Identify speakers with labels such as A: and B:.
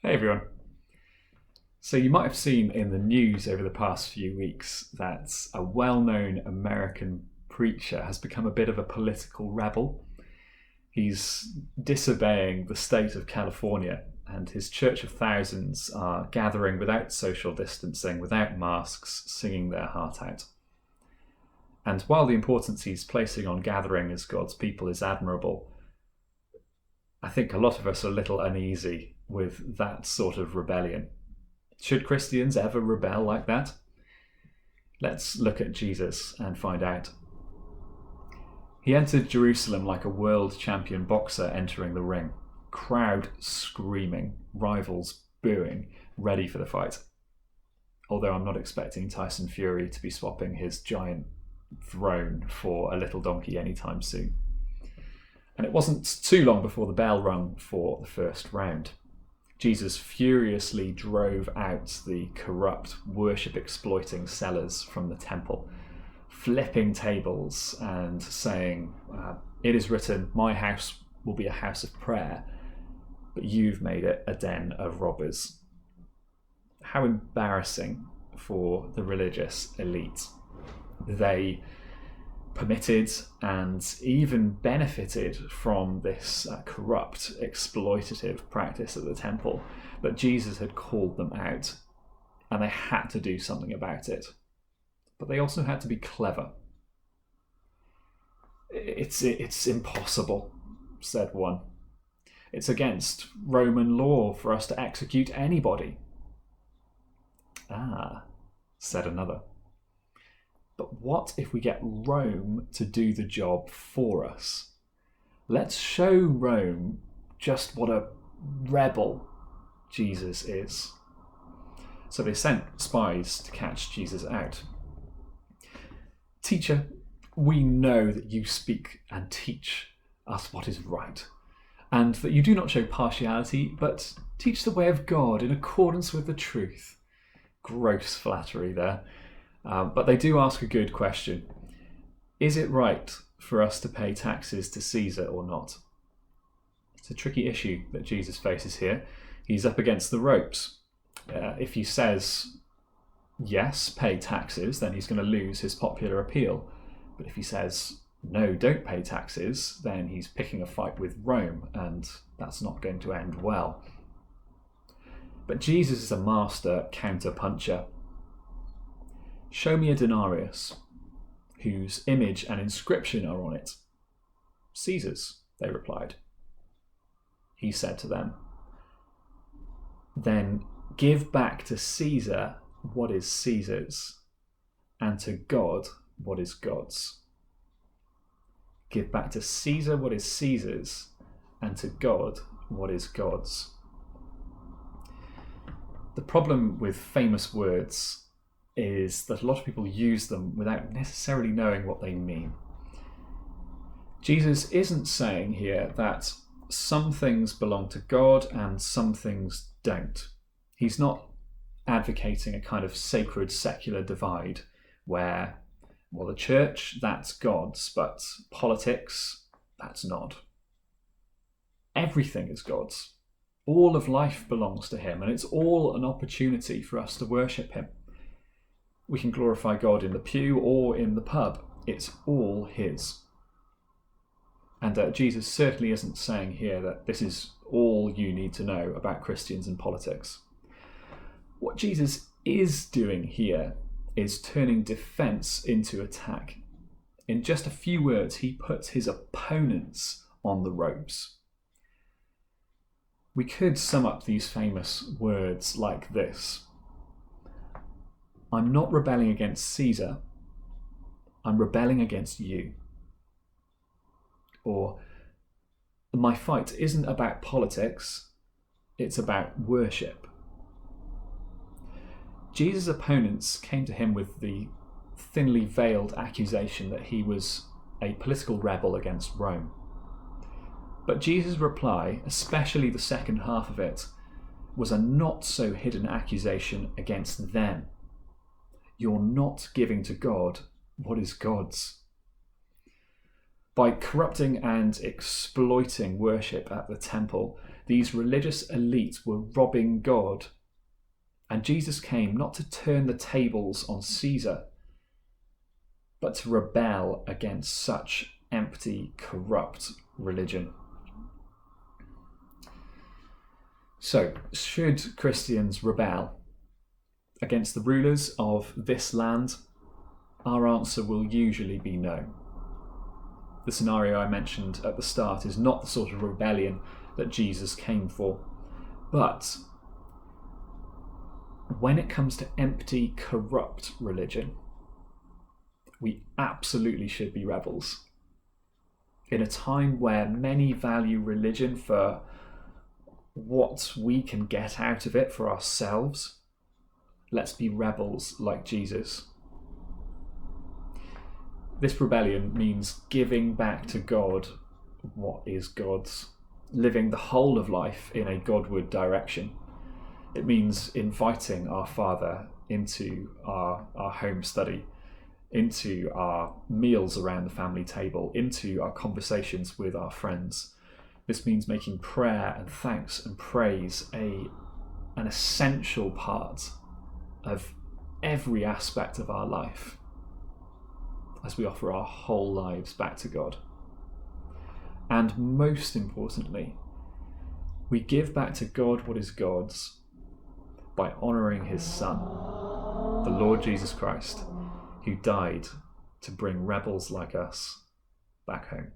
A: Hey everyone. So you might have seen in the news over the past few weeks that a well-known American preacher has become a bit of a political rebel. He's disobeying the state of California, and his church of thousands are gathering without social distancing, without masks, singing their heart out. And while the importance he's placing on gathering as God's people is admirable, I think a lot of us are a little uneasy with that sort of rebellion. Should Christians ever rebel like that? Let's look at Jesus and find out. He entered Jerusalem like a world champion boxer entering the ring. Crowd screaming, rivals booing, ready for the fight. Although I'm not expecting Tyson Fury to be swapping his giant throne for a little donkey anytime soon. And it wasn't too long before the bell rung for the first round. Jesus furiously drove out the corrupt, worship-exploiting sellers from the temple, flipping tables and saying, "It is written, my house will be a house of prayer, but you've made it a den of robbers." How embarrassing for the religious elite. They permitted and even benefited from this corrupt, exploitative practice at the temple, but Jesus had called them out, and they had to do something about it. But they also had to be clever. It's impossible, said one. It's against Roman law for us to execute anybody. Ah, said another. But what if we get Rome to do the job for us? Let's show Rome just what a rebel Jesus is. So they sent spies to catch Jesus out. "Teacher, we know that you speak and teach us what is right, and that you do not show partiality, but teach the way of God in accordance with the truth." Gross flattery there. But they do ask a good question. Is it right for us to pay taxes to Caesar or not? It's a tricky issue that Jesus faces here. He's up against the ropes. If he says, yes, pay taxes, then he's going to lose his popular appeal. But if he says, no, don't pay taxes, then he's picking a fight with Rome, and that's not going to end well. But Jesus is a master counter-puncher. "Show me a denarius whose image and inscription are on it." "Caesar's," they replied. He said to them, "Then give back to Caesar what is Caesar's, and to God what is God's." Give back to Caesar what is Caesar's, and to God what is God's. The problem with famous words is that a lot of people use them without necessarily knowing what they mean. Jesus isn't saying here that some things belong to God and some things don't. He's not advocating a kind of sacred secular divide where, well, the church, that's God's, but politics, that's not. Everything is God's. All of life belongs to him, and it's all an opportunity for us to worship him. We can glorify God in the pew or in the pub. It's all his. And Jesus certainly isn't saying here that this is all you need to know about Christians and politics. What Jesus is doing here is turning defense into attack. In just a few words, he puts his opponents on the ropes. We could sum up these famous words like this: "I'm not rebelling against Caesar, I'm rebelling against you." Or, "My fight isn't about politics, it's about worship." Jesus' opponents came to him with the thinly veiled accusation that he was a political rebel against Rome. But Jesus' reply, especially the second half of it, was a not so hidden accusation against them. You're not giving to God what is God's. By corrupting and exploiting worship at the temple, these religious elites were robbing God. And Jesus came not to turn the tables on Caesar, but to rebel against such empty, corrupt religion. So, should Christians rebel against the rulers of this land? Our answer will usually be no. The scenario I mentioned at the start is not the sort of rebellion that Jesus came for. But when it comes to empty, corrupt religion, we absolutely should be rebels. In a time where many value religion for what we can get out of it for ourselves, let's be rebels like Jesus. This rebellion means giving back to God what is God's, living the whole of life in a Godward direction. It means inviting our Father into our home study, into our meals around the family table, into our conversations with our friends. This means making prayer and thanks and praise an essential part of every aspect of our life as we offer our whole lives back to God. And most importantly, we give back to God what is God's by honouring his Son, the Lord Jesus Christ, who died to bring rebels like us back home.